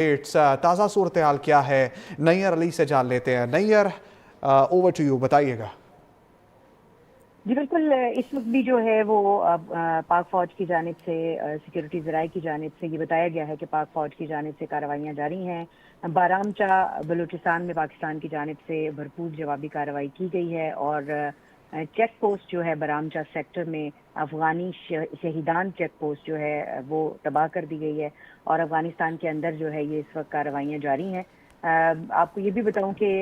ताज़ा सूरत हाल क्या है, नैयर अली से जान लेते हैं। नैयर, ओवर टू यू, बताइएगा। जी बिल्कुल, इस वक्त भी जो है वो पाक फौज की जानिब से सिक्योरिटी ज़राए की जानिब से ये बताया गया है कि पाक फौज की जानिब से कार्रवाइयाँ जारी हैं। बारामचा बलूचिस्तान में पाकिस्तान की जानिब से भरपूर जवाबी कार्रवाई की गई है और चेक पोस्ट जो है बारामचा सेक्टर में अफगानी शहीदान चेक पोस्ट जो है वो तबाह कर दी गई है और अफगानिस्तान के अंदर जो है ये इस वक्त कार्रवाइयाँ जारी हैं। आपको ये भी बताऊं कि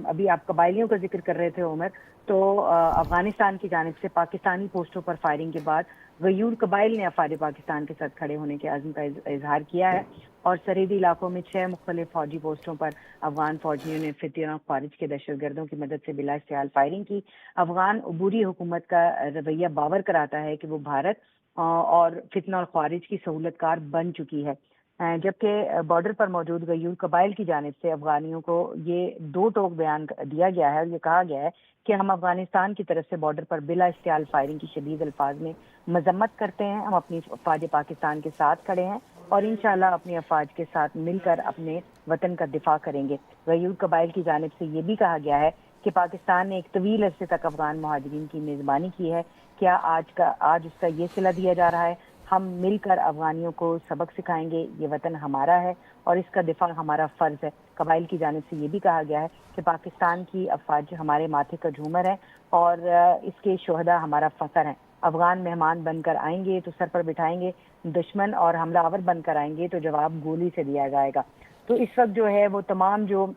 अभी आप कबायलियों का जिक्र कर रहे थे उमर, तो अफगानिस्तान की जानिब से पाकिस्तानी पोस्टों पर फायरिंग के बाद गयूर कबाइल ने अफवाज पाकिस्तान के साथ खड़े होने के अज़्म का इजहार किया है और सरहदी इलाकों में 6 मुख्तलिफ फौजी पोस्टों पर अफगान फौजियों ने फितिया खारिज के दहशतगर्दों की मदद से बिला इस्तेहाल फायरिंग की। अफगान अबूरी हुकूमत का रवैया बावर कराता है कि वो भारत और फितना और खारिज की सहूलतकार बन चुकी है। जबकि बॉर्डर पर मौजूद गयूर कबाइल की जानिब से अफगानियों को ये दो टोक बयान दिया गया है और ये कहा गया है कि हम अफगानिस्तान की तरफ से बॉर्डर पर बिला इस्तेहाल फायरिंग की शदीद अल्फाज में मजम्मत करते हैं। हम अपनी अफवाज पाकिस्तान के साथ खड़े हैं और इंशाल्लाह अपनी अफवाज के साथ मिलकर अपने वतन का दिफा करेंगे। गयूर कबाइल की जानिब से ये भी कहा गया है कि पाकिस्तान ने एक तवील अरसे तक अफगान मुहाजिरीन की मेज़बानी की है। क्या आज उसका ये सिला दिया जा रहा है? हम मिलकर अफगानियों को सबक सिखाएंगे। ये वतन हमारा है और इसका दिफा हमारा फ़र्ज है। कबाइल की जानिब से ये भी कहा गया है कि पाकिस्तान की अफवाज हमारे माथे का झूमर है और इसके शोहदा हमारा फ़ख्र है। अफगान मेहमान बनकर आएंगे तो सर पर बिठाएंगे, दुश्मन और हमलावर बनकर आएंगे तो जवाब गोली से दिया जाएगा। तो इस वक्त जो है वो तमाम जो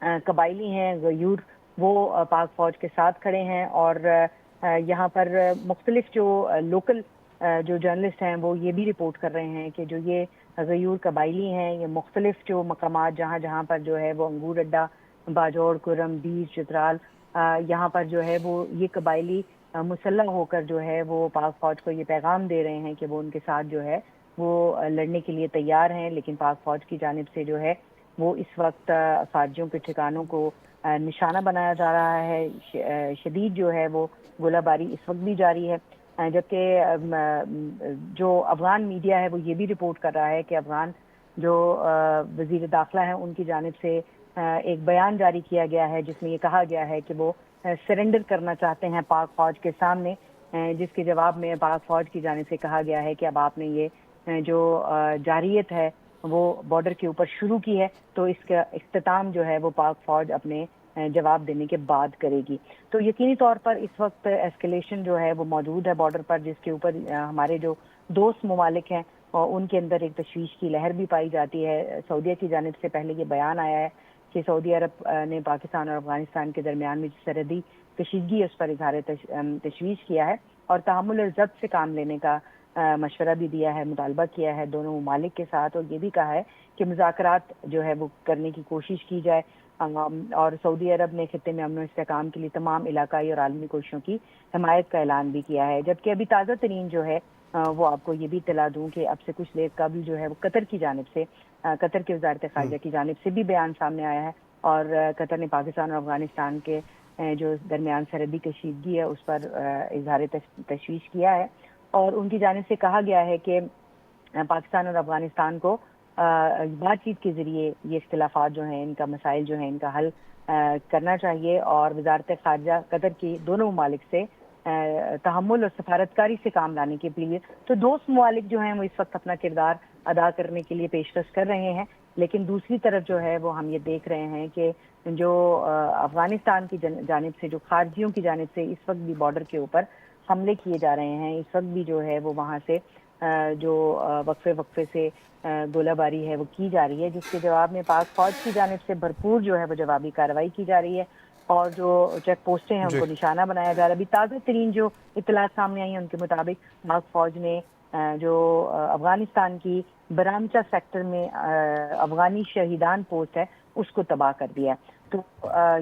कबाइली हैं गयूर, वो पाक फौज के साथ खड़े हैं और यहाँ पर मुख्तलिफ जो लोकल जो जर्नलिस्ट हैं वो ये भी रिपोर्ट कर रहे हैं कि जो ये गयूर कबाइली हैं, ये मुख्तलिफ जो मकामात जहाँ जहाँ पर जो है वो अंगूर अड्डा, बाजौड़, कुरम, बीर, चित्राल, यहाँ पर जो है वो ये कबाइली मुसल्लह होकर जो है वो पाक फौज को ये पैगाम दे रहे हैं कि वो उनके साथ जो है वो लड़ने के लिए तैयार हैं। लेकिन पाक फौज की जानिब से जो है वो इस वक्त फौजियों के ठिकानों को निशाना बनाया जा रहा है। शदीद जो है वो गोलाबारी इस वक्त भी जारी है। जबकि जो अफगान मीडिया है वो ये भी रिपोर्ट कर रहा है कि अफगान जो वजीर दाखिला है उनकी जानिब से एक बयान जारी किया गया है जिसमें ये कहा गया है कि वो सरेंडर करना चाहते हैं पाक फौज के सामने, जिसके जवाब में पाक फौज की जानिब से कहा गया है कि अब आपने ये जो जारियत है वो बॉर्डर के ऊपर शुरू की है तो इसका इख्तिताम जो है वो पाक फौज अपने जवाब देने के बाद करेगी। तो यकीनी तौर पर इस वक्त एस्केलेशन जो है वो मौजूद है बॉर्डर पर, जिसके ऊपर हमारे जो दोस्त ममालिक हैं और उनके अंदर एक तशवीश की लहर भी पाई जाती है। सऊदीया की जानिब से पहले ये बयान आया है कि सऊदी अरब ने पाकिस्तान और अफगानिस्तान के दरमियान में सरहदी कशीदगी है उस पर इजहार तशवीश किया है और तहम्मुल ज़ब्त से काम लेने का मशवरा भी दिया है, मुतालबा किया है दोनों ममालिक के साथ और ये भी कहा है कि मुज़ाकरात जो है वो करने की कोशिश की जाए। और सऊदी अरब ने खित्ते में अमन और इस्तेहकाम के लिए तमाम इलाकाई और आलमी कोशिशों की हिमायत का ऐलान भी किया है। जबकि अभी ताज़ा तरीन जो है वो आपको ये भी इत्तला दूं कि अब से कुछ देर कबल जो है वो कतर की जानिब से, कतर के वज़ारत ख़ारिजा की जानिब से भी बयान सामने आया है और कतर ने पाकिस्तान और अफगानिस्तान के जो दरमियान सरहदी कशीदगी है उस पर इजहार तशवीश किया है और उनकी जानिब से कहा गया है कि पाकिस्तान और अफगानिस्तान को बातचीत के ज़रिए ये इख्तिलाफात जो हैं, इनका मसाइल जो हैं, इनका हल करना चाहिए और वज़ारत ख़ारिजा कतर की दोनों ममालिक से तहम्मुल और सफारतकारी से काम लाने की अपील है। तो दोस्त ममालिक जो हैं वो इस वक्त अपना किरदार अदा करने के लिए पेशकश कर रहे हैं, लेकिन दूसरी तरफ जो है वो हम ये देख रहे हैं कि जो अफगानिस्तान की जानिब से, जो खारजियों की जानिब से इस वक्त भी बॉर्डर के ऊपर हमले किए जा रहे हैं। इस वक्त भी जो है वो वहाँ से जो वक्फे से गोलाबारी है वो की जा रही है, जिसके जवाब में पाक फौज की जानिब से भरपूर जो है वो जवाबी कार्रवाई की जा रही है और जो चेक पोस्टें हैं उनको निशाना बनाया जा रहा है। अभी ताज़ा तरीन जो इत्तलात सामने आई हैं उनके मुताबिक पाक फौज ने जो अफगानिस्तान की बरामचा सेक्टर में अफगानी शहीदान पोस्ट है उसको तबाह कर दिया। तो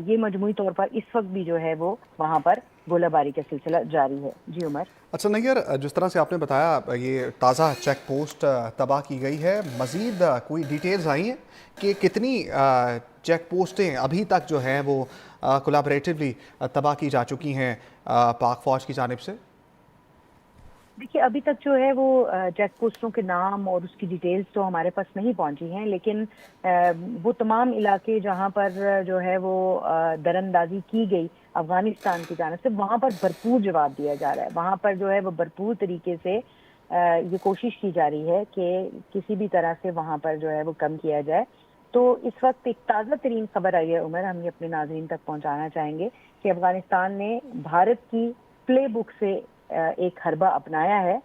ये मजमूई तौर पर इस वक्त भी जो है वो वहाँ पर गोलाबारी का सिलसिला जारी है। जी उमर। अच्छा नैयर, जिस तरह से आपने बताया ये ताज़ा चेक पोस्ट तबाह की गई है, मज़ीद कोई डिटेल्स आई हैं कि कितनी चेक पोस्टें अभी तक जो हैं वो कोलैबोरेटिवली तबाह की जा चुकी हैं पाक फ़ौज की जानिब से? देखिए अभी तक जो है वो चेक पोस्टों के नाम और उसकी डिटेल्स तो हमारे पास नहीं पहुंची हैं, लेकिन वो तमाम इलाके जहां पर जो है वो दरअंदाजी की गई अफगानिस्तान की जानिब से, वहां पर भरपूर जवाब दिया जा रहा है। वहां पर जो है वो भरपूर तरीके से ये कोशिश की जा रही है कि किसी भी तरह से वहां पर जो है वो कम किया जाए। तो इस वक्त एक ताज़ा तरीन खबर आई है उमर, हम ये अपने नाज़रीन तक पहुंचाना चाहेंगे कि अफगानिस्तान ने भारत की प्ले बुक से एक हरबा अपनाया है,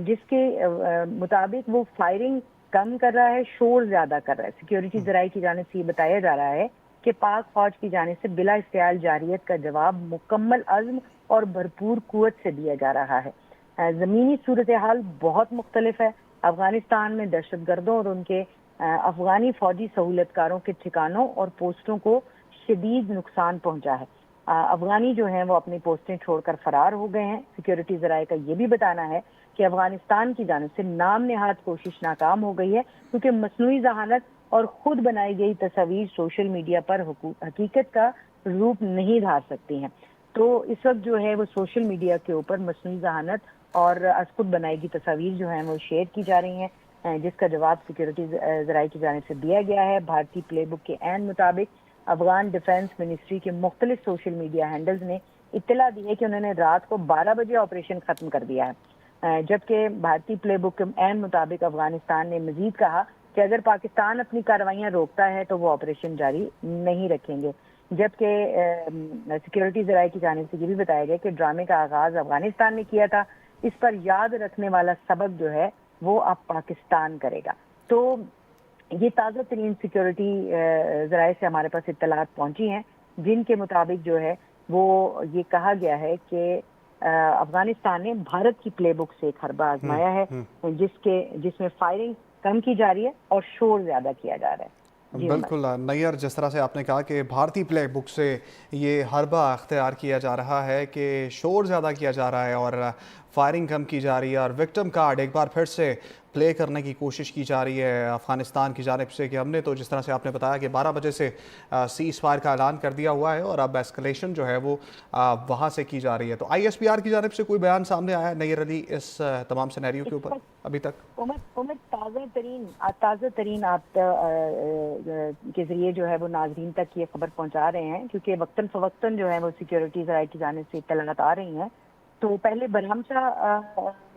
जिसके मुताबिक वो फायरिंग कम कर रहा है, शोर ज्यादा कर रहा है। सिक्योरिटी जराये की जानिब से ये बताया जा रहा है कि पाक फौज की जानिब से बिला इख्तियाल जारियत का जवाब मुकम्मल अज़्म और भरपूर कुव्वत से दिया जा रहा है। ज़मीनी सूरत हाल बहुत मुख्तलिफ है। अफगानिस्तान में दहशत गर्दों और उनके अफगानी फौजी सहूलतकारों के ठिकानों और पोस्टों को शदीद नुकसान पहुंचा है। अफगानी जो हैं वो अपनी पोस्टें छोड़कर फरार हो गए हैं। सिक्योरिटी जराये का ये भी बताना है कि अफगानिस्तान की जानिब से नाम नेहाद कोशिश नाकाम हो गई है, क्योंकि मसनूई जहानत और खुद बनाई गई तस्वीर सोशल मीडिया पर हकीकत का रूप नहीं धार सकती हैं। तो इस वक्त जो है वो सोशल मीडिया के ऊपर मसनूई जहानत और खुद बनाई गई तस्वीर जो है वो शेयर की जा रही हैं, जिसका जवाब सिक्योरिटी जराये की जानिब से दिया गया है। भारतीय प्ले बुक के ऐन मुताबिक अफगान डिफेंस मिनिस्ट्री के मुख्तलिफ सोशल मीडिया हैंडल्स ने इत्तला दी है कि उन्होंने रात को 12 बजे ऑपरेशन खत्म कर दिया है, जबकि भारतीय प्ले बुक के ऐन मुताबिक अफगानिस्तान ने मजीद कहा कि अगर पाकिस्तान अपनी कार्रवाइयां रोकता है तो वो ऑपरेशन जारी नहीं रखेंगे। जबकि सिक्योरिटी जराये की जानिब से ये भी बताया गया कि ड्रामे का आगाज अफगानिस्तान ने किया था, इस पर याद रखने वाला सबक जो है वो अब पाकिस्तान करेगा। तो ये ताज़ा तरीन सिक्योरिटी जराये से हमारे पास इत्तलात पहुंची हैं, जिनके मुताबिक जो है वो ये कहा गया है कि अफगानिस्तान ने भारत की प्ले बुक से एक हरबा आजमाया है, जिसमें फायरिंग कम की जा रही है और शोर ज्यादा किया जा रहा है। बिल्कुल नैयर, जिस तरह से आपने कहा कि भारतीय प्ले बुक से ये हरबा अख्तियार किया जा रहा है कि शोर ज़्यादा किया जा रहा है और फायरिंग कम की जा रही है और विक्टिम कार्ड एक बार फिर से प्ले करने की कोशिश की जा रही है अफ़गानिस्तान की जानिब से कि हमने तो जिस तरह से आपने बताया कि 12 बजे से सीज़ फायर का ऐलान कर दिया हुआ है और अब एस्केलेशन जो है वो वहाँ से की जा रही है। तो ISPR की जानिब से कोई बयान सामने आया है नैयर अली इस तमाम सिनेरियो के ऊपर अभी तक? उमर ताज़ा तरीन आप के ज़रिए जो है वो नाजरीन तक ये खबर पहुंचा रहे हैं, क्योंकि वक्तन फ़वक्तन जो है वो सिक्योरिटी ज़राये की जानिब से इत्तलात आ रही हैं। तो पहले बरहमशा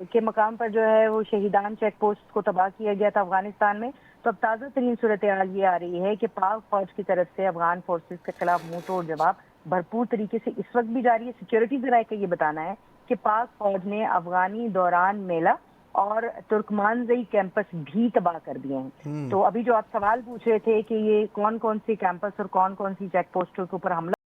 के मकाम पर जो है वो शहीदान चेक पोस्ट को तबाह किया गया था अफगानिस्तान में। तो अब ताज़ा तरीन सूरत हाल ये आ रही है कि पाक फौज की तरफ से अफगान फोर्सेस के खिलाफ मुंह तोड़ जवाब भरपूर तरीके से इस वक्त भी जारी है। सिक्योरिटी जराये का ये बताना है कि पाक फौज ने अफगानी दौरान मेला और तुर्कमानजई कैंपस भी तबाह कर दिए हैं। तो अभी जो आप सवाल पूछ रहे थे कि ये कौन कौन से कैंपस और कौन कौन सी चेक पोस्टों के ऊपर हमला